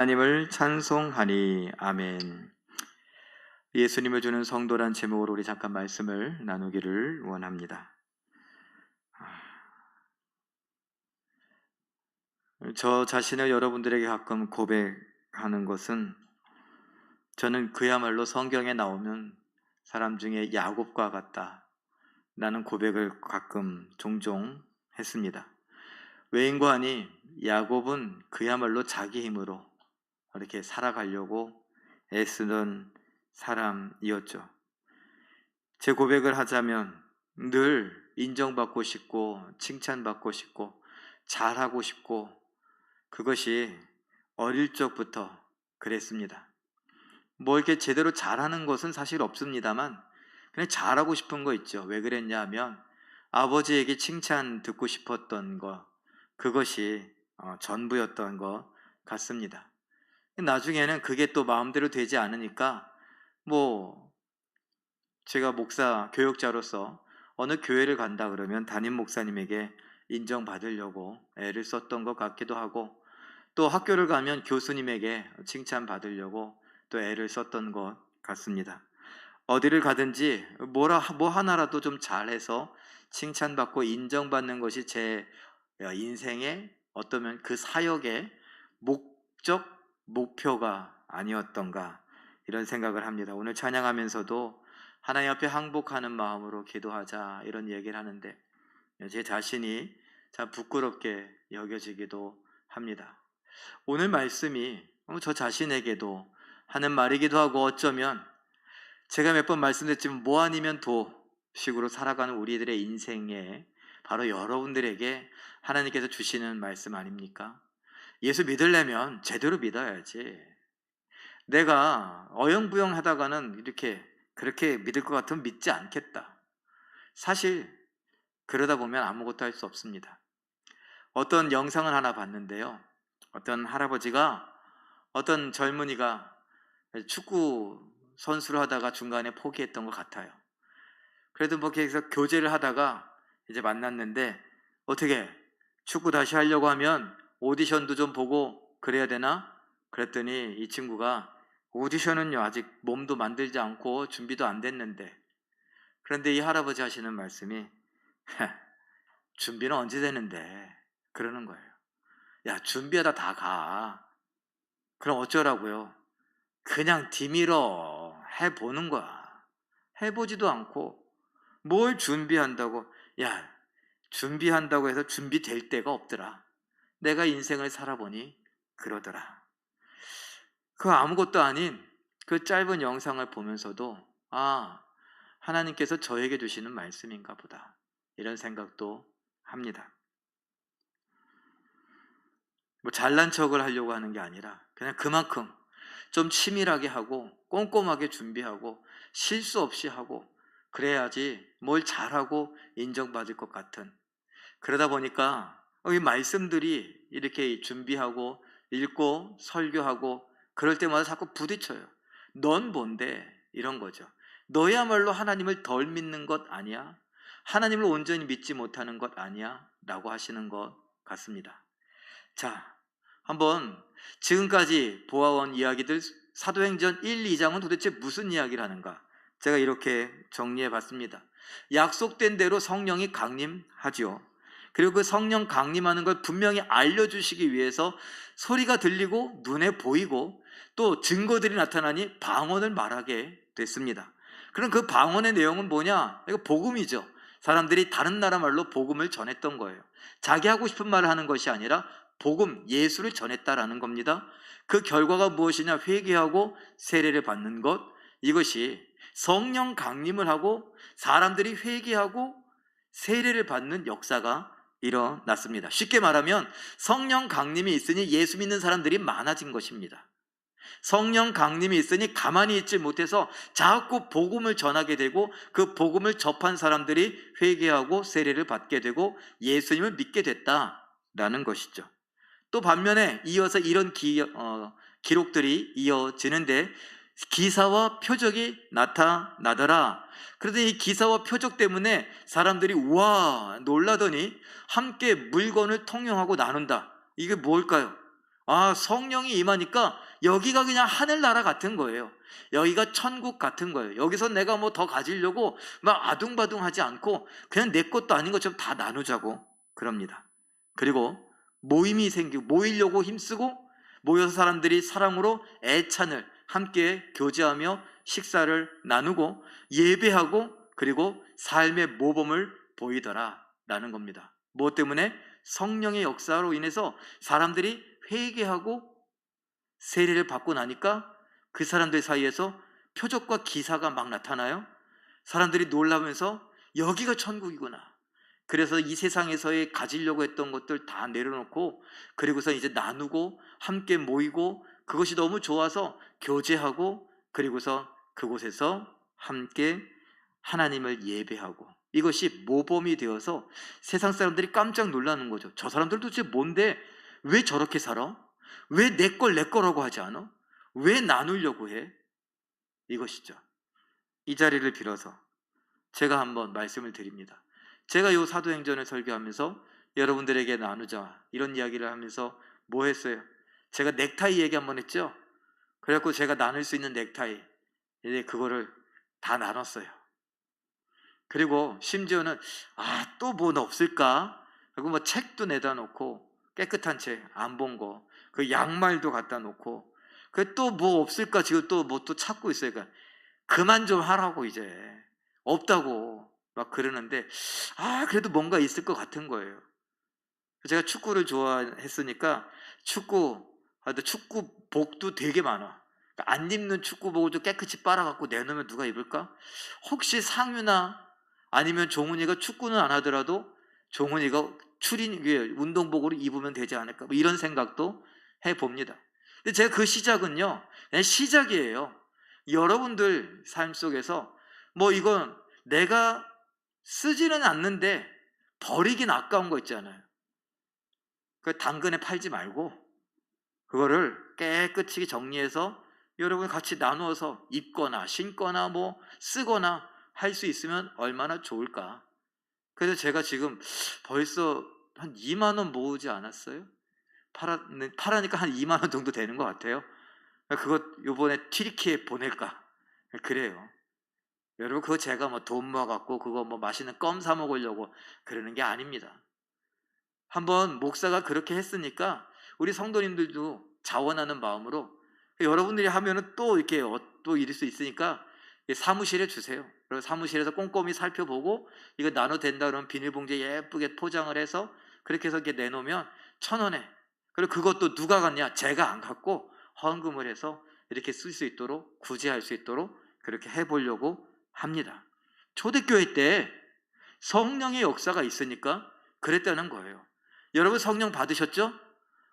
하나님을 찬송하니 아멘. 예수님을 주는 성도란 제목으로 우리 잠깐 말씀을 나누기를 원합니다. 저 자신을 여러분들에게 가끔 고백하는 것은, 저는 그야말로 성경에 나오는 사람 중에 야곱과 같다 라는 고백을 종종 했습니다. 왜인고 하니 야곱은 그야말로 자기 힘으로 이렇게 살아가려고 애쓰는 사람이었죠. 제 고백을 하자면 늘 인정받고 싶고 칭찬받고 싶고 잘하고 싶고, 그것이 어릴 적부터 그랬습니다. 뭐 이렇게 제대로 잘하는 것은 사실 없습니다만 그냥 잘하고 싶은 거 있죠. 왜 그랬냐 하면 아버지에게 칭찬 듣고 싶었던 거, 그것이 전부였던 것 같습니다. 나중에는 그게 또 마음대로 되지 않으니까, 제가 교역자로서 어느 교회를 간다 그러면 담임 목사님에게 인정받으려고 애를 썼던 것 같기도 하고, 또 학교를 가면 교수님에게 칭찬받으려고 또 애를 썼던 것 같습니다. 어디를 가든지 뭐 하나라도 좀 잘해서 칭찬받고 인정받는 것이 제 인생의 어떠면 그 사역의 목표가 아니었던가, 이런 생각을 합니다. 오늘 찬양하면서도 하나님 앞에 항복하는 마음으로 기도하자 이런 얘기를 하는데, 제 자신이 참 부끄럽게 여겨지기도 합니다. 오늘 말씀이 저 자신에게도 하는 말이기도 하고, 어쩌면 제가 몇 번 말씀드렸지만 뭐 아니면 도 식으로 살아가는 우리들의 인생에 바로 여러분들에게 하나님께서 주시는 말씀 아닙니까? 예수 믿으려면 제대로 믿어야지. 내가 어영부영 하다가는 그렇게 믿을 것 같으면 믿지 않겠다. 사실 그러다 보면 아무것도 할 수 없습니다. 어떤 영상을 하나 봤는데요, 어떤 할아버지가 어떤 젊은이가 축구 선수를 하다가 중간에 포기했던 것 같아요. 그래도 계속 교제를 하다가 이제 만났는데, 어떻게 축구 다시 하려고 하면 오디션도 좀 보고 그래야 되나? 그랬더니 이 친구가, 오디션은요 아직 몸도 만들지 않고 준비도 안 됐는데. 그런데 이 할아버지 하시는 말씀이 준비는 언제 되는데, 그러는 거예요. 야, 준비하다 다 가. 그럼 어쩌라고요? 그냥 디밀어 해보는 거야. 해보지도 않고 뭘 준비한다고. 야, 준비한다고 해서 준비될 때가 없더라. 내가 인생을 살아보니 그러더라. 그 아무것도 아닌 그 짧은 영상을 보면서도, 하나님께서 저에게 주시는 말씀인가 보다, 이런 생각도 합니다. 잘난 척을 하려고 하는 게 아니라 그냥 그만큼 좀 치밀하게 하고 꼼꼼하게 준비하고 실수 없이 하고, 그래야지 뭘 잘하고 인정받을 것 같은. 그러다 보니까 이 말씀들이 이렇게 준비하고 읽고 설교하고 그럴 때마다 자꾸 부딪혀요. 넌 뭔데? 이런 거죠. 너야말로 하나님을 덜 믿는 것 아니야? 하나님을 온전히 믿지 못하는 것 아니야? 라고 하시는 것 같습니다. 자, 한번 지금까지 보아온 이야기들, 사도행전 1, 2장은 도대체 무슨 이야기를 하는가? 제가 이렇게 정리해 봤습니다. 약속된 대로 성령이 강림하죠. 그리고 그 성령 강림하는 걸 분명히 알려주시기 위해서 소리가 들리고 눈에 보이고 또 증거들이 나타나니 방언을 말하게 됐습니다. 그럼 그 방언의 내용은 뭐냐? 이거 복음이죠. 사람들이 다른 나라 말로 복음을 전했던 거예요. 자기 하고 싶은 말을 하는 것이 아니라 복음, 예수를 전했다라는 겁니다. 그 결과가 무엇이냐? 회개하고 세례를 받는 것. 이것이 성령 강림을 하고 사람들이 회개하고 세례를 받는 역사가 일어났습니다. 쉽게 말하면 성령 강림이 있으니 예수 믿는 사람들이 많아진 것입니다. 성령 강림이 있으니 가만히 있지 못해서 자꾸 복음을 전하게 되고, 그 복음을 접한 사람들이 회개하고 세례를 받게 되고 예수님을 믿게 됐다라는 것이죠. 또 반면에 이어서 이런 기록들이 이어지는데, 기사와 표적이 나타나더라. 그런데 이 기사와 표적 때문에 사람들이 우와 놀라더니 함께 물건을 통용하고 나눈다. 이게 뭘까요? 성령이 임하니까 여기가 그냥 하늘나라 같은 거예요. 여기가 천국 같은 거예요. 여기서 내가 뭐 더 가지려고 막 아둥바둥하지 않고 그냥 내 것도 아닌 것처럼 다 나누자고 그럽니다. 그리고 모임이 생기고 모이려고 힘쓰고 모여서 사람들이 사랑으로 애찬을 함께 교제하며 식사를 나누고 예배하고 그리고 삶의 모범을 보이더라 라는 겁니다. 무엇 때문에? 성령의 역사로 인해서 사람들이 회개하고 세례를 받고 나니까 그 사람들 사이에서 표적과 기사가 막 나타나요. 사람들이 놀라면서 여기가 천국이구나. 그래서 이 세상에서의 가지려고 했던 것들 다 내려놓고 그리고서 이제 나누고 함께 모이고 그것이 너무 좋아서 교제하고 그리고서 그곳에서 함께 하나님을 예배하고 이것이 모범이 되어서 세상 사람들이 깜짝 놀라는 거죠. 저 사람들 도대체 뭔데 왜 저렇게 살아? 왜 내 걸 내 거라고 하지 않아? 왜 나누려고 해? 이것이죠. 이 자리를 빌어서 제가 한번 말씀을 드립니다. 제가 이 사도행전을 설교하면서 여러분들에게 나누자 이런 이야기를 하면서 뭐 했어요? 제가 넥타이 얘기 한번 했죠? 그래갖고 제가 나눌 수 있는 넥타이 이제 그거를 다 나눴어요. 그리고 심지어는 또 뭐 없을까? 그리고 뭐 책도 내다 놓고 깨끗한 책 안 본 거, 그 양말도 갖다 놓고 그 또 뭐 없을까 지금 또 뭐 또 찾고 있어요. 그러니까 그만 좀 하라고 이제 없다고 막 그러는데 그래도 뭔가 있을 것 같은 거예요. 제가 축구를 좋아했으니까 축구복도 되게 많아. 그러니까 안 입는 축구복을 좀 깨끗이 빨아갖고 내놓으면 누가 입을까? 혹시 상유나 아니면 종훈이가 축구는 안 하더라도 종훈이가 운동복으로 입으면 되지 않을까? 뭐 이런 생각도 해봅니다. 근데 제가 그 시작은요, 그냥 시작이에요. 여러분들 삶 속에서 뭐 이건 내가 쓰지는 않는데 버리긴 아까운 거 있잖아요. 그 당근에 팔지 말고 그거를 깨끗이 정리해서 여러분이 같이 나누어서 입거나 신거나 뭐 쓰거나 할 수 있으면 얼마나 좋을까. 그래서 제가 지금 벌써 한 2만 원 모으지 않았어요? 팔아니까 한 2만 원 정도 되는 것 같아요. 그거 요번에 튀르키예 보낼까 그래요. 여러분 그거 제가 뭐 돈 모아갖고 그거 뭐 맛있는 껌 사 먹으려고 그러는 게 아닙니다. 한번 목사가 그렇게 했으니까 우리 성도님들도 자원하는 마음으로 여러분들이 하면은 또 이렇게 또 이럴 수 있으니까 사무실에 주세요. 그리고 사무실에서 꼼꼼히 살펴보고 이거 나눠 된다 그러면 비닐봉지에 예쁘게 포장을 해서 그렇게 해서 이렇게 내놓으면 1,000원에 그리고 그것도 누가 갖냐? 제가 안 갖고 헌금을 해서 이렇게 쓸 수 있도록 구제할 수 있도록 그렇게 해보려고 합니다. 초대교회 때 성령의 역사가 있으니까 그랬다는 거예요. 여러분 성령 받으셨죠?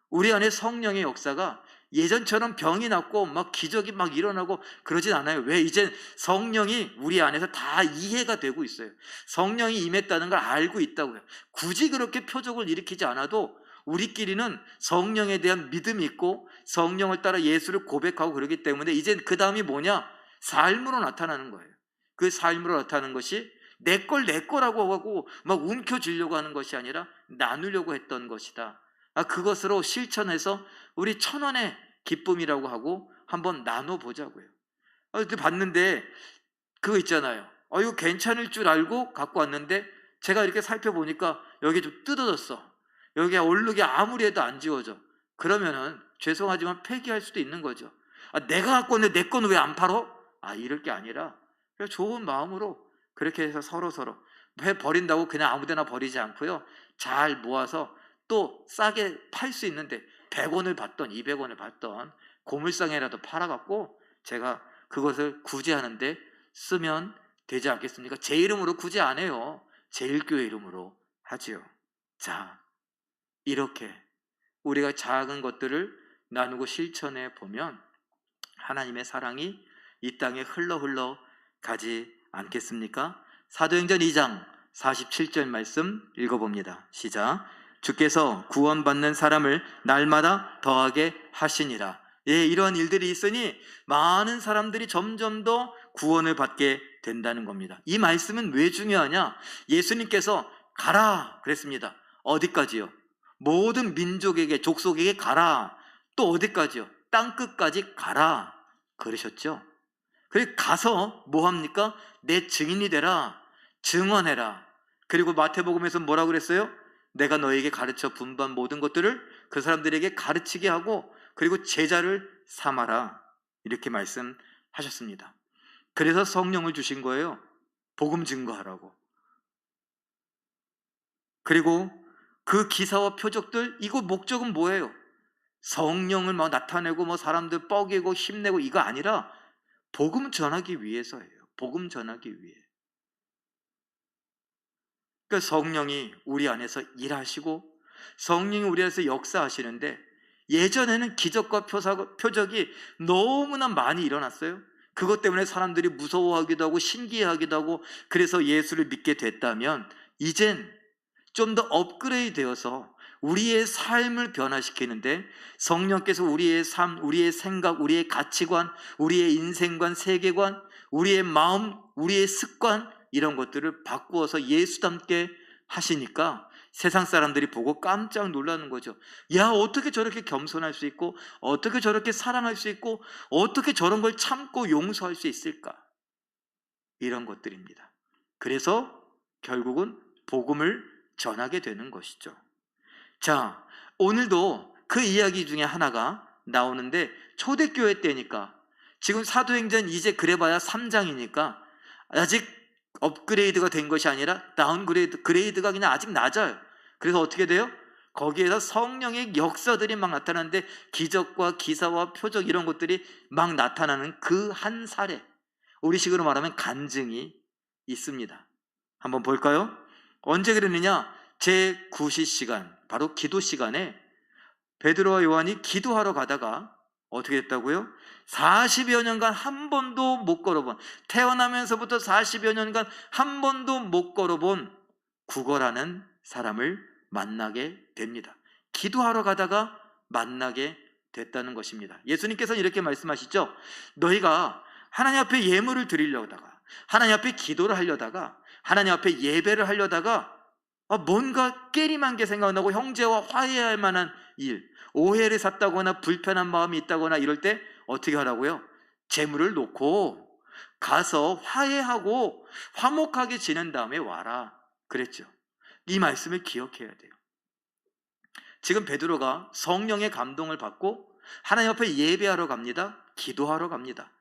우리 안에 성령의 역사가 예전처럼 병이 낫고 막 기적이 막 일어나고 그러진 않아요. 왜? 이제 성령이 우리 안에서 다 이해가 되고 있어요. 성령이 임했다는 걸 알고 있다고요. 굳이 그렇게 표적을 일으키지 않아도 우리끼리는 성령에 대한 믿음이 있고 성령을 따라 예수를 고백하고 그러기 때문에 이제 그 다음이 뭐냐? 삶으로 나타나는 거예요. 그 삶으로 나타나는 것이 내 거라고 하고 막 움켜쥐려고 하는 것이 아니라 나누려고 했던 것이다. 그것으로 실천해서 우리 1,000원의 기쁨이라고 하고 한번 나눠보자고요. 그때 봤는데 그거 있잖아요. 이거 괜찮을 줄 알고 갖고 왔는데 제가 이렇게 살펴보니까 여기 좀 뜯어졌어. 여기가 얼룩이 아무리 해도 안 지워져. 그러면은 죄송하지만 폐기할 수도 있는 거죠. 내가 갖고 왔는데 내 거는 왜 안 팔어? 이럴 게 아니라 그냥 좋은 마음으로 그렇게 해서 서로 버린다고 그냥 아무데나 버리지 않고요. 잘 모아서 또 싸게 팔 수 있는데 100원을 받던 200원을 받던 고물상에라도 팔아갖고 제가 그것을 구제하는데 쓰면 되지 않겠습니까? 제 이름으로 구제 안 해요. 제일교회 이름으로 하지요. 자, 이렇게 우리가 작은 것들을 나누고 실천해 보면 하나님의 사랑이 이 땅에 흘러 가지 않겠습니까? 사도행전 2장 47절 말씀 읽어봅니다. 시작. 주께서 구원받는 사람을 날마다 더하게 하시니라. 이러한 일들이 있으니 많은 사람들이 점점 더 구원을 받게 된다는 겁니다. 이 말씀은 왜 중요하냐? 예수님께서 가라 그랬습니다. 어디까지요? 모든 민족에게 족속에게 가라. 또 어디까지요? 땅끝까지 가라 그러셨죠. 그리고 가서 뭐 합니까? 내 증인이 되라, 증언해라. 그리고 마태복음에서 뭐라고 그랬어요? 내가 너에게 가르쳐 분부한 모든 것들을 그 사람들에게 가르치게 하고 그리고 제자를 삼아라 이렇게 말씀하셨습니다. 그래서 성령을 주신 거예요. 복음 증거하라고. 그리고 그 기사와 표적들, 이거 목적은 뭐예요? 성령을 막 나타내고 뭐 사람들 뻐기고 힘내고 이거 아니라 복음 전하기 위해서예요. 복음 전하기 위해. 그러니까 성령이 우리 안에서 일하시고 성령이 우리 안에서 역사하시는데, 예전에는 기적과 표적이 너무나 많이 일어났어요. 그것 때문에 사람들이 무서워하기도 하고 신기해하기도 하고 그래서 예수를 믿게 됐다면, 이젠 좀 더 업그레이드 되어서 우리의 삶을 변화시키는데 성령께서 우리의 삶, 우리의 생각, 우리의 가치관, 우리의 인생관, 세계관, 우리의 마음, 우리의 습관 이런 것들을 바꾸어서 예수닮게 하시니까 세상 사람들이 보고 깜짝 놀라는 거죠. 야, 어떻게 저렇게 겸손할 수 있고 어떻게 저렇게 사랑할 수 있고 어떻게 저런 걸 참고 용서할 수 있을까? 이런 것들입니다. 그래서 결국은 복음을 전하게 되는 것이죠. 자, 오늘도 그 이야기 중에 하나가 나오는데, 초대교회 때니까 지금 사도행전 이제 그래봐야 3장이니까 아직 업그레이드가 된 것이 아니라 그레이드가 그냥 아직 낮아요. 그래서 어떻게 돼요? 거기에서 성령의 역사들이 막 나타나는데 기적과 기사와 표적 이런 것들이 막 나타나는 그 한 사례, 우리식으로 말하면 간증이 있습니다. 한번 볼까요? 언제 그랬느냐? 제9시 시간, 바로 기도 시간에 베드로와 요한이 기도하러 가다가 어떻게 됐다고요? 40여 년간 한 번도 못 걸어본, 태어나면서부터 40여 년간 한 번도 못 걸어본 구거라는 사람을 만나게 됩니다. 기도하러 가다가 만나게 됐다는 것입니다. 예수님께서는 이렇게 말씀하시죠. 너희가 하나님 앞에 예물을 드리려다가, 하나님 앞에 기도를 하려다가, 하나님 앞에 예배를 하려다가 뭔가 깨림한 게 생각나고 형제와 화해할 만한 일, 오해를 샀다거나 불편한 마음이 있다거나 이럴 때 어떻게 하라고요? 재물을 놓고 가서 화해하고 화목하게 지낸 다음에 와라 그랬죠. 이 말씀을 기억해야 돼요. 지금 베드로가 성령의 감동을 받고 하나님 앞에 예배하러 갑니다. 기도하러 갑니다.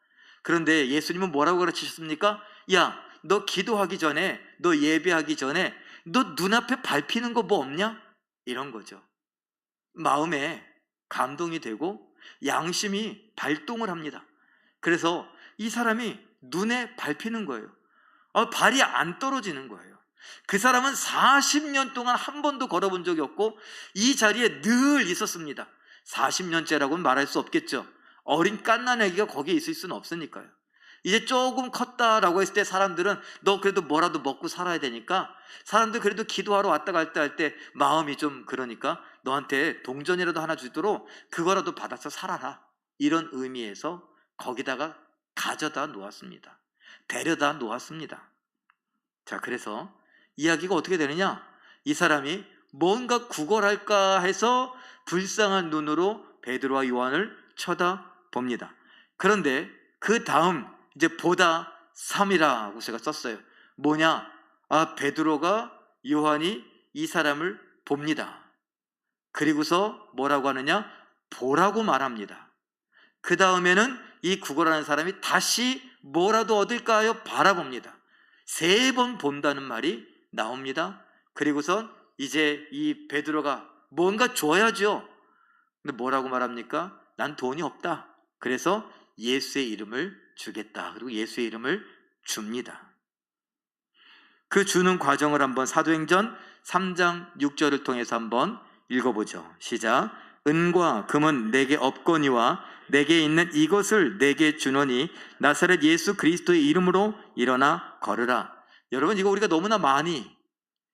그런데 예수님은 뭐라고 가르치셨습니까? 야, 너 기도하기 전에, 너 예배하기 전에 너 눈앞에 밟히는 거 뭐 없냐? 이런 거죠. 마음에 감동이 되고 양심이 발동을 합니다. 그래서 이 사람이 눈에 밟히는 거예요. 발이 안 떨어지는 거예요. 그 사람은 40년 동안 한 번도 걸어본 적이 없고 이 자리에 늘 있었습니다. 40년째라고는 말할 수 없겠죠. 어린 갓난아기가 거기에 있을 수는 없으니까요. 이제 조금 컸다라고 했을 때 사람들은 너 그래도 뭐라도 먹고 살아야 되니까, 사람들 그래도 기도하러 왔다 갔다 할 때 마음이 좀 그러니까 너한테 동전이라도 하나 주도록 그거라도 받아서 살아라, 이런 의미에서 거기다가 가져다 놓았습니다. 데려다 놓았습니다. 자, 그래서 이야기가 어떻게 되느냐? 이 사람이 뭔가 구걸할까 해서 불쌍한 눈으로 베드로와 요한을 쳐다봅니다. 그런데 그 다음 이제 보다 3이라고 제가 썼어요. 뭐냐? 베드로가 요한이 이 사람을 봅니다. 그리고서 뭐라고 하느냐? 보라고 말합니다. 그 다음에는 이 구걸하는 사람이 다시 뭐라도 얻을까요? 바라봅니다. 3번 본다는 말이 나옵니다. 그리고선 이제 이 베드로가 뭔가 줘야죠. 근데 뭐라고 말합니까? 난 돈이 없다. 그래서 예수의 이름을 주겠다. 그리고 예수의 이름을 줍니다. 그 주는 과정을 한번 사도행전 3장 6절을 통해서 한번 읽어보죠. 시작. 은과 금은 내게 없거니와 내게 있는 이것을 내게 주노니 나사렛 예수 그리스도의 이름으로 일어나 걸으라. 여러분, 이거 우리가 너무나 많이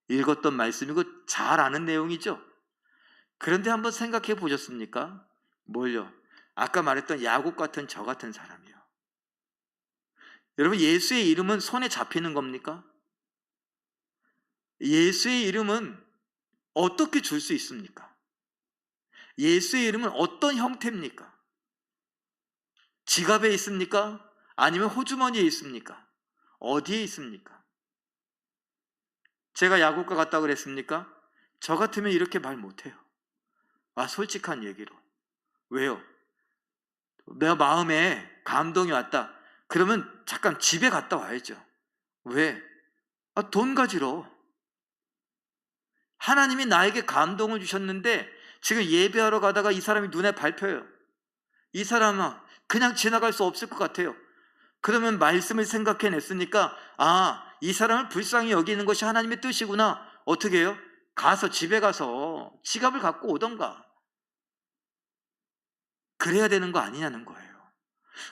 읽었던 말씀이고 잘 아는 내용이죠. 그런데 한번 생각해 보셨습니까? 뭘요? 아까 말했던 야곱 같은 저 같은 사람이요. 여러분, 예수의 이름은 손에 잡히는 겁니까? 예수의 이름은 어떻게 줄 수 있습니까? 예수의 이름은 어떤 형태입니까? 지갑에 있습니까? 아니면 호주머니에 있습니까? 어디에 있습니까? 제가 야구과 갔다 그랬습니까? 저 같으면 이렇게 말 못해요. 솔직한 얘기로. 왜요? 내 마음에 감동이 왔다. 그러면 잠깐 집에 갔다 와야죠. 왜? 돈 가지러. 하나님이 나에게 감동을 주셨는데 지금 예배하러 가다가 이 사람이 눈에 밟혀요. 이 사람은 그냥 지나갈 수 없을 것 같아요. 그러면 말씀을 생각해냈으니까 이 사람을 불쌍히 여기는 것이 하나님의 뜻이구나. 어떻게 해요? 집에 가서 지갑을 갖고 오던가. 그래야 되는 거 아니냐는 거예요.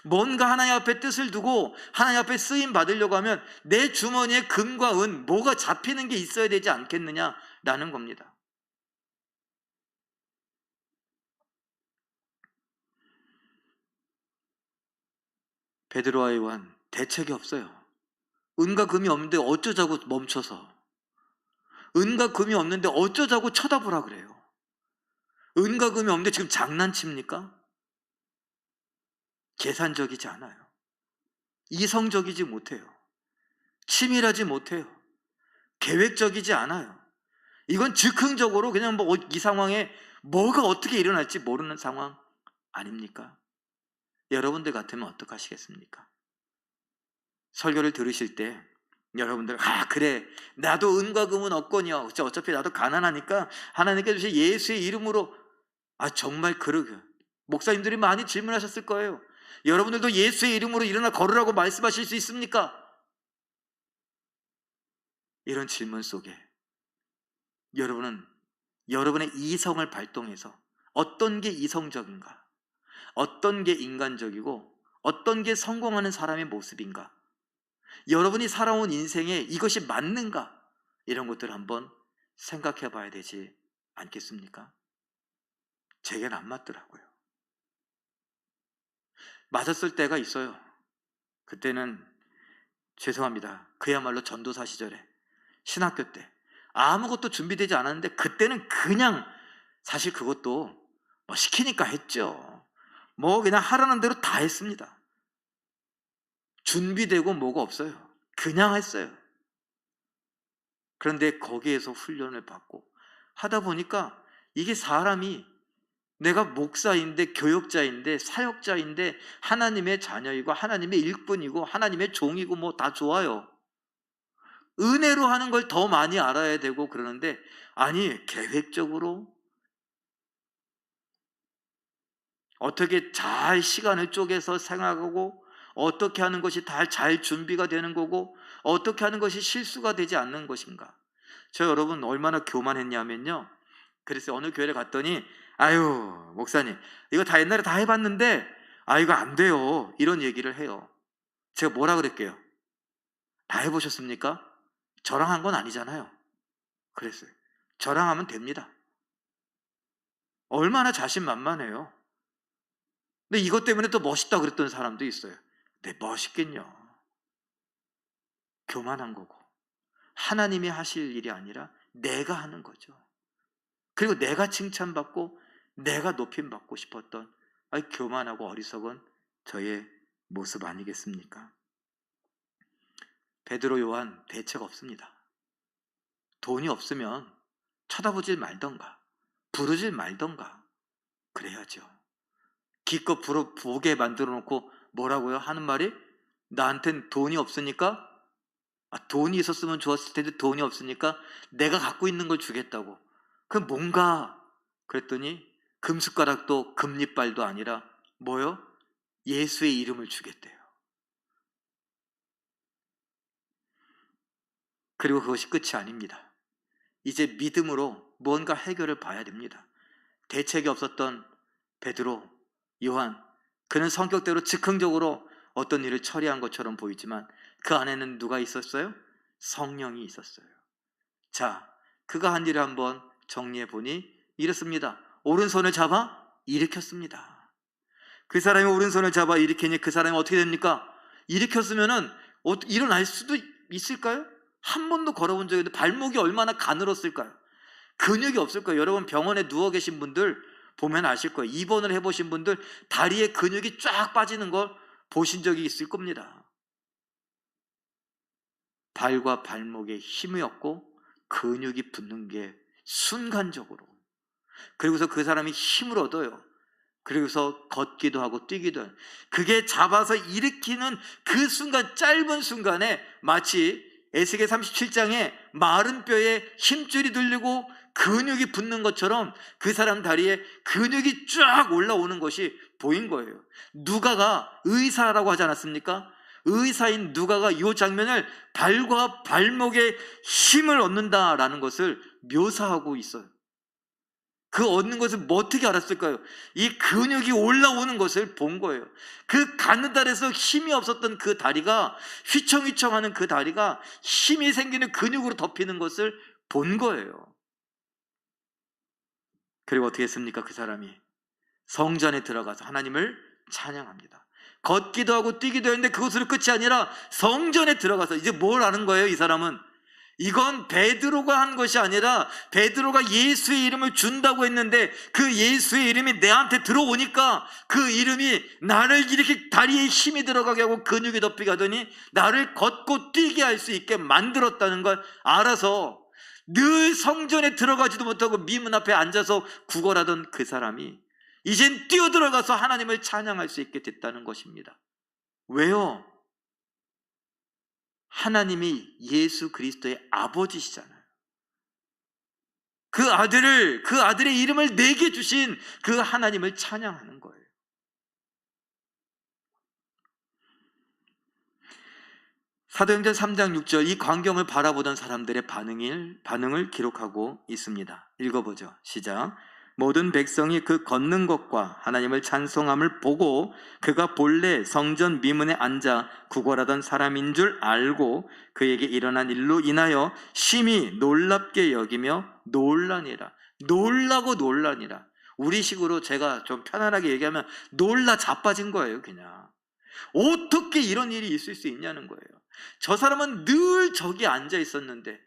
뭔가 하나님 앞에 뜻을 두고 하나님 앞에 쓰임 받으려고 하면 내 주머니에 금과 은 뭐가 잡히는 게 있어야 되지 않겠느냐라는 겁니다. 베드로와 요한 대책이 없어요. 은과 금이 없는데 어쩌자고 멈춰서, 은과 금이 없는데 어쩌자고 쳐다보라 그래요. 은과 금이 없는데 지금 장난칩니까? 계산적이지 않아요. 이성적이지 못해요. 치밀하지 못해요. 계획적이지 않아요. 이건 즉흥적으로 그냥 이 상황에 뭐가 어떻게 일어날지 모르는 상황 아닙니까? 여러분들 같으면 어떡하시겠습니까? 설교를 들으실 때 여러분들 그래 나도 은과 금은 없거니와 어차피 나도 가난하니까 하나님께 주신 예수의 이름으로 정말 그러게 목사님들이 많이 질문하셨을 거예요. 여러분들도 예수의 이름으로 일어나 걸으라고 말씀하실 수 있습니까? 이런 질문 속에 여러분은 여러분의 이성을 발동해서 어떤 게 이성적인가, 어떤 게 인간적이고 어떤 게 성공하는 사람의 모습인가, 여러분이 살아온 인생에 이것이 맞는가, 이런 것들을 한번 생각해 봐야 되지 않겠습니까? 제겐 안 맞더라고요. 맞았을 때가 있어요. 그때는 죄송합니다. 그야말로 전도사 시절에 신학교 때 아무것도 준비되지 않았는데 그때는 그냥 사실 그것도 시키니까 했죠. 그냥 하라는 대로 다 했습니다. 준비되고 뭐가 없어요. 그냥 했어요. 그런데 거기에서 훈련을 받고 하다 보니까 이게 사람이 내가 목사인데 교역자인데 사역자인데 하나님의 자녀이고 하나님의 일꾼이고 하나님의 종이고 다 좋아요. 은혜로 하는 걸 더 많이 알아야 되고 그러는데 계획적으로 어떻게 잘 시간을 쪼개서 생각하고 어떻게 하는 것이 잘 준비가 되는 거고 어떻게 하는 것이 실수가 되지 않는 것인가. 저 여러분 얼마나 교만했냐면요. 그래서 어느 교회를 갔더니 목사님 이거 다 옛날에 다 해봤는데 이거 안 돼요. 이런 얘기를 해요. 제가 뭐라 그랬게요? 다 해보셨습니까? 저랑 한 건 아니잖아요. 그랬어요. 저랑 하면 됩니다. 얼마나 자신만만해요. 근데 이것 때문에 또 멋있다 그랬던 사람도 있어요. 네, 멋있겠냐. 교만한 거고 하나님이 하실 일이 아니라 내가 하는 거죠. 그리고 내가 칭찬받고 내가 높임받고 싶었던 교만하고 어리석은 저의 모습 아니겠습니까? 베드로 요한 대책 없습니다. 돈이 없으면 쳐다보질 말던가 부르질 말던가 그래야죠. 기껏 보게 만들어 놓고 뭐라고요? 하는 말이 나한텐 돈이 없으니까 돈이 있었으면 좋았을 텐데 돈이 없으니까 내가 갖고 있는 걸 주겠다고. 그럼 뭔가 그랬더니 금숟가락도 금리빨도 아니라 뭐요? 예수의 이름을 주겠대요. 그리고 그것이 끝이 아닙니다. 이제 믿음으로 뭔가 해결을 봐야 됩니다. 대책이 없었던 베드로, 요한, 그는 성격대로 즉흥적으로 어떤 일을 처리한 것처럼 보이지만 그 안에는 누가 있었어요? 성령이 있었어요. 자, 그가 한 일을 한번 정리해 보니 이렇습니다. 오른손을 잡아 일으켰습니다. 그 사람이 오른손을 잡아 일으키니 그 사람이 어떻게 됩니까? 일으켰으면은 일어날 수도 있을까요? 한 번도 걸어본 적이 없는데 발목이 얼마나 가늘었을까요? 근육이 없을 거예요. 여러분 병원에 누워 계신 분들 보면 아실 거예요. 입원을 해보신 분들 다리에 근육이 쫙 빠지는 걸 보신 적이 있을 겁니다. 발과 발목에 힘이 없고 근육이 붙는 게 순간적으로. 그리고서 그 사람이 힘을 얻어요. 그리고서 걷기도 하고 뛰기도 해요. 그게 잡아서 일으키는 그 순간, 짧은 순간에 마치 에스겔 37장에 마른 뼈에 힘줄이 들리고 근육이 붙는 것처럼 그 사람 다리에 근육이 쫙 올라오는 것이 보인 거예요. 누가가 의사라고 하지 않았습니까? 의사인 누가가 이 장면을 발과 발목에 힘을 얻는다라는 것을 묘사하고 있어요. 그 얻는 것을 뭐 어떻게 알았을까요? 이 근육이 올라오는 것을 본 거예요. 그 가느다리에서 힘이 없었던 그 다리가, 휘청휘청하는 그 다리가 힘이 생기는 근육으로 덮이는 것을 본 거예요. 그리고 어떻게 했습니까? 그 사람이 성전에 들어가서 하나님을 찬양합니다. 걷기도 하고 뛰기도 했는데 그것으로 끝이 아니라 성전에 들어가서 이제 뭘 하는 거예요? 이 사람은 이건 베드로가 한 것이 아니라 베드로가 예수의 이름을 준다고 했는데 그 예수의 이름이 내한테 들어오니까 그 이름이 나를 이렇게 다리에 힘이 들어가게 하고 근육이 덮이게 하더니 나를 걷고 뛰게 할 수 있게 만들었다는 걸 알아서 늘 성전에 들어가지도 못하고 미문 앞에 앉아서 구걸하던 그 사람이 이젠 뛰어들어가서 하나님을 찬양할 수 있게 됐다는 것입니다. 왜요? 하나님이 예수 그리스도의 아버지시잖아요. 그 아들의 이름을 내게 주신 그 하나님을 찬양하는 거예요. 사도행전 3장 6절, 이 광경을 바라보던 사람들의 반응을 기록하고 있습니다. 읽어보죠. 시작. 모든 백성이 그 걷는 것과 하나님을 찬송함을 보고 그가 본래 성전 미문에 앉아 구걸하던 사람인 줄 알고 그에게 일어난 일로 인하여 심히 놀랍게 여기며 놀라니라. 놀라고 놀라니라. 우리식으로 제가 좀 편안하게 얘기하면 놀라 자빠진 거예요. 그냥 어떻게 이런 일이 있을 수 있냐는 거예요. 저 사람은 늘 저기 앉아 있었는데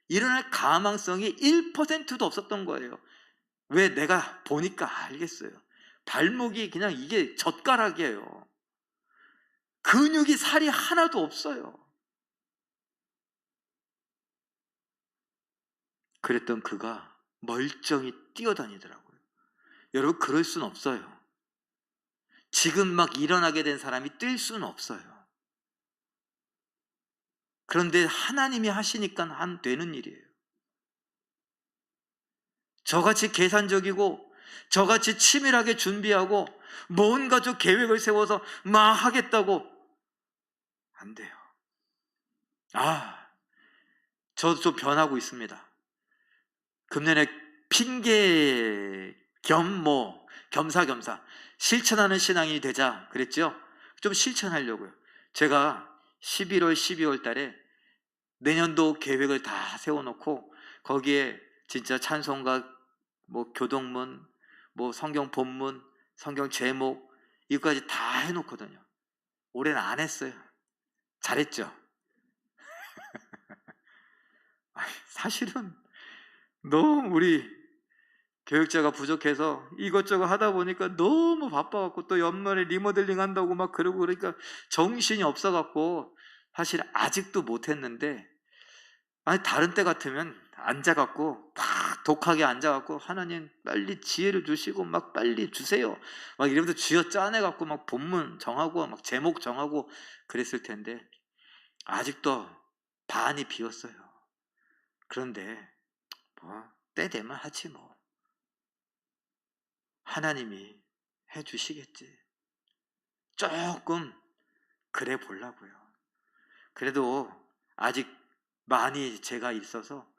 일어날 가망성이 1%도 없었던 거예요. 왜? 내가 보니까 알겠어요. 발목이 그냥 이게 젓가락이에요. 근육이, 살이 하나도 없어요. 그랬던 그가 멀쩡히 뛰어다니더라고요. 여러분, 그럴 순 없어요. 지금 막 일어나게 된 사람이 뛸 수는 없어요. 그런데 하나님이 하시니까 되는 일이에요. 저같이 계산적이고 저같이 치밀하게 준비하고 뭔가 좀 계획을 세워서 막 하겠다고 안 돼요. 저도 좀 변하고 있습니다. 금년에 핑계 겸 겸사겸사 실천하는 신앙이 되자 그랬죠. 좀 실천하려고요. 제가 11월 12월 달에 내년도 계획을 다 세워놓고 거기에 진짜 찬송가, 교동문, 성경 본문, 성경 제목 이거까지 다 해놓거든요. 올해는 안 했어요. 잘했죠? 사실은 너무 우리 교육자가 부족해서 이것저것 하다 보니까 너무 바빠갖고 또 연말에 리모델링 한다고 막 그러고 그러니까 정신이 없어갖고 사실 아직도 못했는데, 다른 때 같으면 앉아갖고 막 독하게 앉아갖고 하나님 빨리 지혜를 주시고 막 빨리 주세요 막 이러면서 쥐어 짜내갖고 막 본문 정하고 막 제목 정하고 그랬을 텐데 아직도 반이 비었어요. 그런데 때 되면 하지 뭐. 하나님이 해주시겠지. 조금 그래 보려고요. 그래도 아직 많이 제가 있어서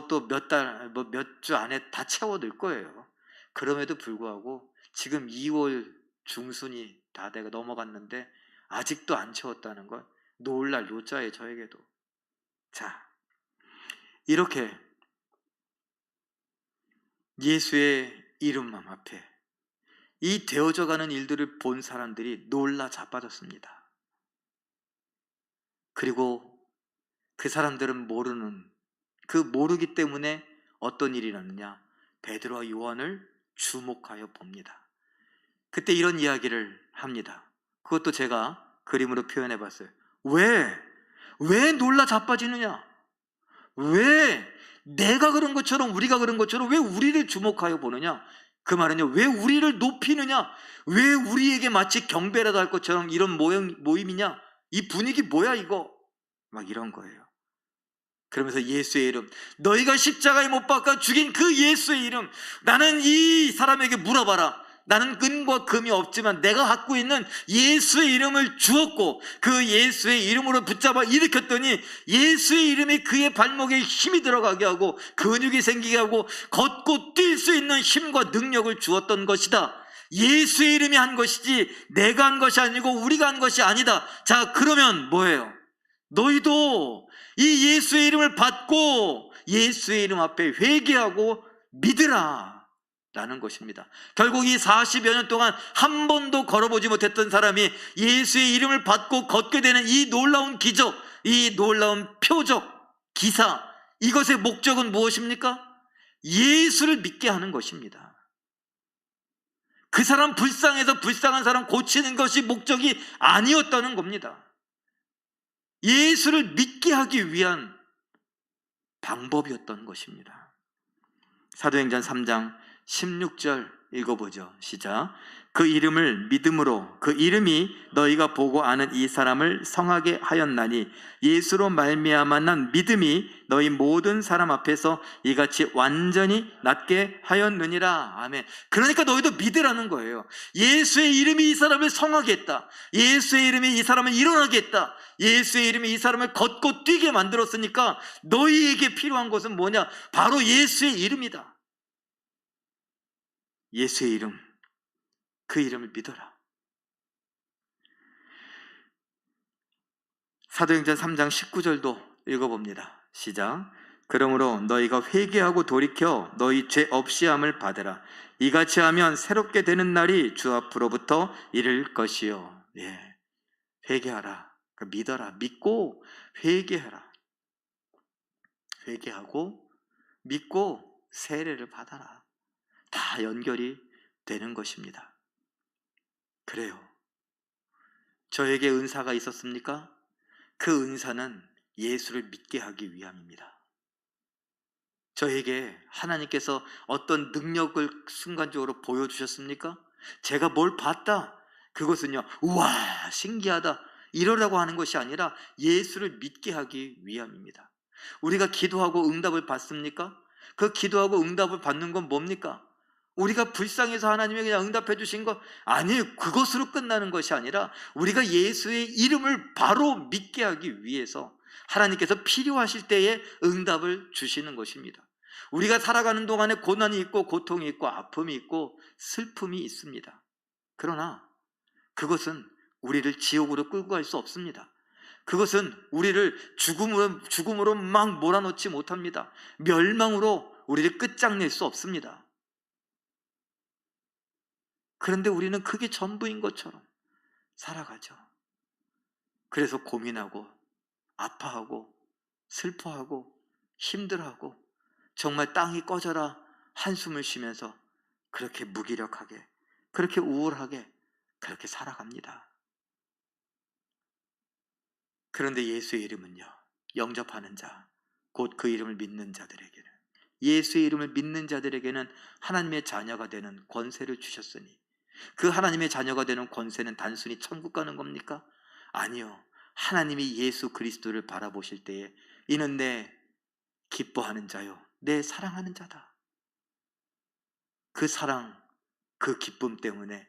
또 몇 주 안에 다 채워 넣을 거예요. 그럼에도 불구하고 지금 2월 중순이 다 내가 넘어갔는데 아직도 안 채웠다는 건 놀랄 요자예요, 저에게도. 자, 이렇게 예수의 이름 앞에 이 되어져 가는 일들을 본 사람들이 놀라 자빠졌습니다. 그리고 그 사람들은 모르기 때문에 어떤 일이 일어났느냐? 베드로와 요한을 주목하여 봅니다. 그때 이런 이야기를 합니다. 그것도 제가 그림으로 표현해 봤어요. 왜 놀라 자빠지느냐? 왜 내가 그런 것처럼, 우리가 그런 것처럼 왜 우리를 주목하여 보느냐? 그 말은요, 왜 우리를 높이느냐? 왜 우리에게 마치 경배라도 할 것처럼 이런 모임이냐? 이 분위기 뭐야 이거? 막 이런 거예요. 그러면서 예수의 이름, 너희가 십자가에 못 박아 죽인 그 예수의 이름, 나는 이 사람에게 물어봐라. 나는 은과 금이 없지만 내가 갖고 있는 예수의 이름을 주었고 그 예수의 이름으로 붙잡아 일으켰더니 예수의 이름이 그의 발목에 힘이 들어가게 하고 근육이 생기게 하고 걷고 뛸 수 있는 힘과 능력을 주었던 것이다. 예수의 이름이 한 것이지 내가 한 것이 아니고 우리가 한 것이 아니다. 자, 그러면 뭐예요? 너희도 이 예수의 이름을 받고 예수의 이름 앞에 회개하고 믿으라 라는 것입니다. 결국 이 40여 년 동안 한 번도 걸어보지 못했던 사람이 예수의 이름을 받고 걷게 되는 이 놀라운 기적, 이 놀라운 표적, 기사, 이것의 목적은 무엇입니까? 예수를 믿게 하는 것입니다. 그 사람 불쌍해서 불쌍한 사람 고치는 것이 목적이 아니었다는 겁니다. 예수를 믿게 하기 위한 방법이었던 것입니다. 사도행전 3장 16절 읽어보죠. 시작. 그 이름을 믿음으로 그 이름이 너희가 보고 아는 이 사람을 성하게 하였나니 예수로 말미암아 난 믿음이 너희 모든 사람 앞에서 이같이 완전히 낫게 하였느니라. 아멘. 그러니까 너희도 믿으라는 거예요. 예수의 이름이 이 사람을 성하게 했다. 예수의 이름이 이 사람을 일어나게 했다. 예수의 이름이 이 사람을 걷고 뛰게 만들었으니까 너희에게 필요한 것은 뭐냐? 바로 예수의 이름이다. 예수의 이름, 그 이름을 믿어라. 사도행전 3장 19절도 읽어봅니다. 시작. 그러므로 너희가 회개하고 돌이켜 너희 죄 없이함을 받으라. 이같이 하면 새롭게 되는 날이 주 앞으로부터 이를 것이요. 예, 회개하라. 믿어라. 믿고 회개하라. 회개하고 믿고 세례를 받아라. 다 연결이 되는 것입니다. 그래요. 저에게 은사가 있었습니까? 그 은사는 예수를 믿게 하기 위함입니다. 저에게 하나님께서 어떤 능력을 순간적으로 보여주셨습니까? 제가 뭘 봤다. 그것은요, 우와, 신기하다. 이러라고 하는 것이 아니라 예수를 믿게 하기 위함입니다. 우리가 기도하고 응답을 받습니까? 그 기도하고 응답을 받는 건 뭡니까? 우리가 불쌍해서 하나님이 그냥 응답해 주신 것 아니에요. 그것으로 끝나는 것이 아니라 우리가 예수의 이름을 바로 믿게 하기 위해서 하나님께서 필요하실 때에 응답을 주시는 것입니다. 우리가 살아가는 동안에 고난이 있고 고통이 있고 아픔이 있고 슬픔이 있습니다. 그러나 그것은 우리를 지옥으로 끌고 갈 수 없습니다. 그것은 우리를 죽음으로 막 몰아넣지 못합니다. 멸망으로 우리를 끝장낼 수 없습니다. 그런데 우리는 그게 전부인 것처럼 살아가죠. 그래서 고민하고 아파하고 슬퍼하고 힘들어하고 정말 땅이 꺼져라 한숨을 쉬면서 그렇게 무기력하게, 그렇게 우울하게 그렇게 살아갑니다. 그런데 예수의 이름은요, 영접하는 자, 곧 그 이름을 믿는 자들에게는, 예수의 이름을 믿는 자들에게는 하나님의 자녀가 되는 권세를 주셨으니, 그 하나님의 자녀가 되는 권세는 단순히 천국 가는 겁니까? 아니요. 하나님이 예수 그리스도를 바라보실 때에 이는 내 기뻐하는 자요, 내 사랑하는 자다. 그 사랑, 그 기쁨 때문에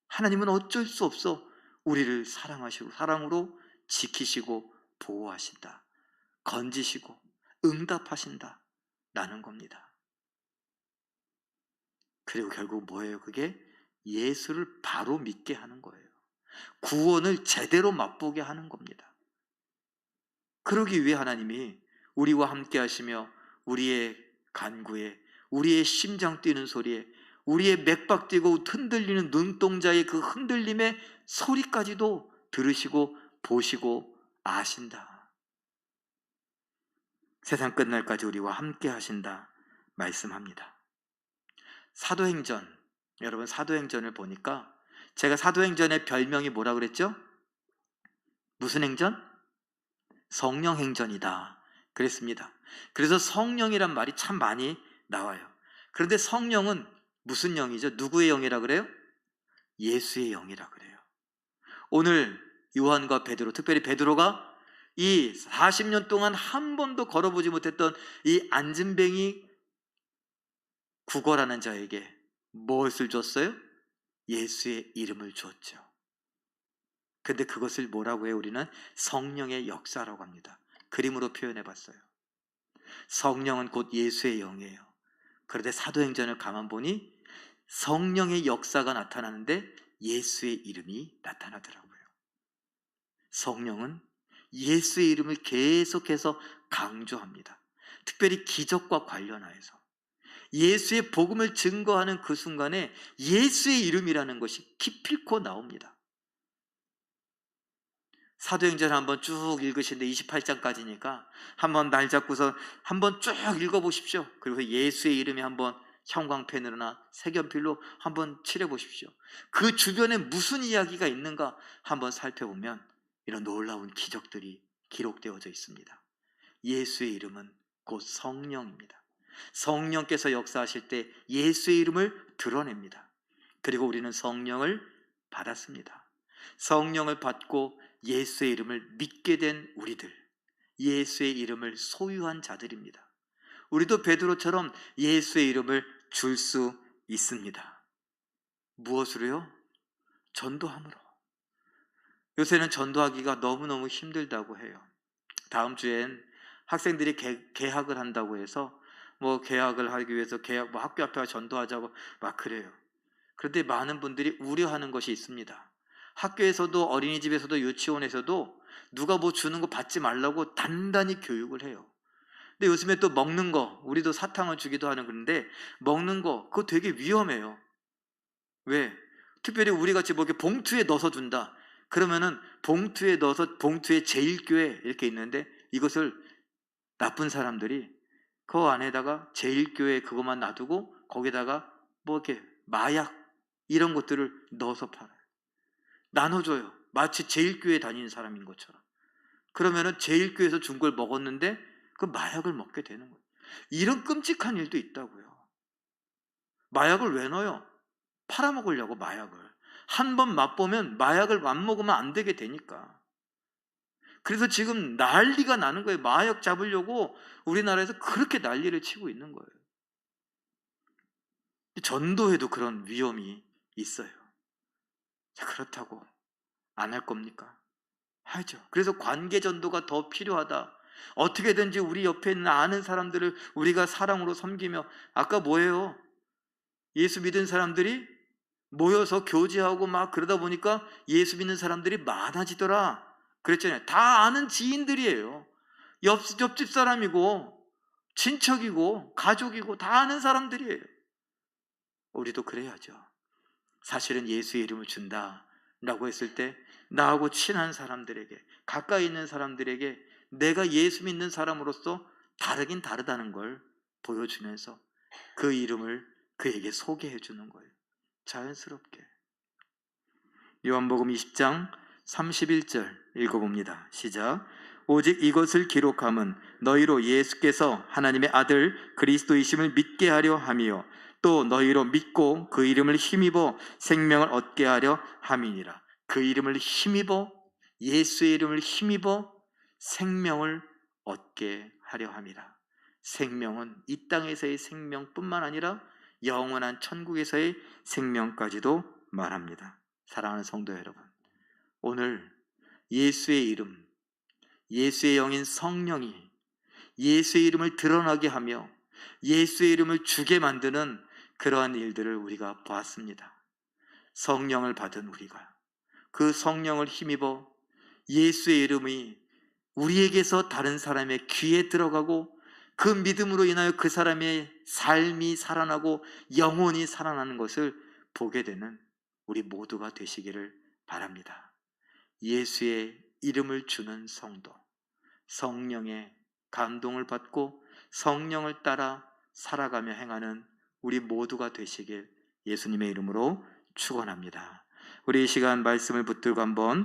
하나님은 어쩔 수 없어 우리를 사랑하시고 사랑으로 지키시고 보호하신다, 건지시고 응답하신다 라는 겁니다. 그리고 결국 뭐예요? 그게 예수를 바로 믿게 하는 거예요. 구원을 제대로 맛보게 하는 겁니다. 그러기 위해 하나님이 우리와 함께 하시며 우리의 간구에, 우리의 심장 뛰는 소리에, 우리의 맥박 뛰고 흔들리는 눈동자의 그 흔들림의 소리까지도 들으시고 보시고 아신다. 세상 끝날까지 우리와 함께 하신다 말씀합니다. 사도행전 여러분, 사도행전을 보니까 제가 사도행전의 별명이 뭐라 그랬죠? 무슨 행전? 성령행전이다 그랬습니다. 그래서 성령이란 말이 참 많이 나와요. 그런데 성령은 무슨 영이죠? 누구의 영이라 그래요? 예수의 영이라 그래요. 오늘 요한과 베드로, 특별히 베드로가 이 40년 동안 한 번도 걸어보지 못했던 이 안진뱅이 구걸하는 자에게 무엇을 줬어요? 예수의 이름을 주었죠. 근데 그것을 뭐라고 해요? 우리는 성령의 역사라고 합니다. 그림으로 표현해 봤어요. 성령은 곧 예수의 영이에요. 그런데 사도행전을 가만 보니 성령의 역사가 나타나는데 예수의 이름이 나타나더라고요. 성령은 예수의 이름을 계속해서 강조합니다. 특별히 기적과 관련하여서 예수의 복음을 증거하는 그 순간에 예수의 이름이라는 것이 기필코 나옵니다. 사도행전 한번 쭉 읽으시는데 28장까지니까 한번 날 잡고서 한번 쭉 읽어보십시오. 그리고 예수의 이름이 한번 형광펜으로나 색연필로 한번 칠해보십시오. 그 주변에 무슨 이야기가 있는가 한번 살펴보면 이런 놀라운 기적들이 기록되어져 있습니다. 예수의 이름은 곧 성령입니다. 성령께서 역사하실 때 예수의 이름을 드러냅니다. 그리고 우리는 성령을 받았습니다. 성령을 받고 예수의 이름을 믿게 된 우리들, 예수의 이름을 소유한 자들입니다. 우리도 베드로처럼 예수의 이름을 줄 수 있습니다. 무엇으로요? 전도함으로. 요새는 전도하기가 너무너무 힘들다고 해요. 다음 주엔 학생들이 개학을 한다고 해서 개학을 하기 위해서 학교 앞에 전도하자고 막 그래요. 그런데 많은 분들이 우려하는 것이 있습니다. 학교에서도 어린이집에서도 유치원에서도 누가 주는 거 받지 말라고 단단히 교육을 해요. 근데 요즘에 또 먹는 거, 우리도 사탕을 주기도 하는 그런데 먹는 거 그거 되게 위험해요. 왜? 특별히 우리같이 이렇게 봉투에 넣어서 준다. 그러면은 봉투에 넣어서 봉투에 제일교회 이렇게 있는데 이것을 나쁜 사람들이 그 안에다가 제일교회 그것만 놔두고 거기다가 이렇게 마약 이런 것들을 넣어서 팔아요. 나눠줘요. 마치 제일교회 다니는 사람인 것처럼. 그러면은 제일교회에서 준 걸 먹었는데 그 마약을 먹게 되는 거예요. 이런 끔찍한 일도 있다고요. 마약을 왜 넣어요? 팔아먹으려고 마약을. 한 번 맛보면 마약을 안 먹으면 안 되게 되니까. 그래서 지금 난리가 나는 거예요. 마약 잡으려고 우리나라에서 그렇게 난리를 치고 있는 거예요. 전도에도 그런 위험이 있어요. 자, 그렇다고 안 할 겁니까? 하죠. 그래서 관계 전도가 더 필요하다. 어떻게든지 우리 옆에 있는 아는 사람들을 우리가 사랑으로 섬기며, 아까 뭐예요? 예수 믿은 사람들이 모여서 교제하고 막 그러다 보니까 예수 믿는 사람들이 많아지더라 그랬잖아요. 다 아는 지인들이에요. 옆집 사람이고 친척이고 가족이고 다 아는 사람들이에요. 우리도 그래야죠. 사실은 예수의 이름을 준다라고 했을 때 나하고 친한 사람들에게, 가까이 있는 사람들에게 내가 예수 믿는 사람으로서 다르긴 다르다는 걸 보여주면서 그 이름을 그에게 소개해 주는 거예요. 자연스럽게. 요한복음 20장 31절 읽어봅니다. 시작. 오직 이것을 기록함은 너희로 예수께서 하나님의 아들 그리스도이심을 믿게 하려 함이요 또 너희로 믿고 그 이름을 힘입어 생명을 얻게 하려 함이니라. 그 이름을 힘입어, 예수의 이름을 힘입어 생명을 얻게 하려 함이라. 생명은 이 땅에서의 생명뿐만 아니라 영원한 천국에서의 생명까지도 말합니다. 사랑하는 성도 여러분, 오늘 예수의 이름, 예수의 영인 성령이 예수의 이름을 드러나게 하며 예수의 이름을 주게 만드는 그러한 일들을 우리가 보았습니다. 성령을 받은 우리가 그 성령을 힘입어 예수의 이름이 우리에게서 다른 사람의 귀에 들어가고 그 믿음으로 인하여 그 사람의 삶이 살아나고 영혼이 살아나는 것을 보게 되는 우리 모두가 되시기를 바랍니다. 예수의 이름을 주는 성도, 성령의 감동을 받고 성령을 따라 살아가며 행하는 우리 모두가 되시길 예수님의 이름으로 축원합니다. 우리 이 시간 말씀을 붙들고 한번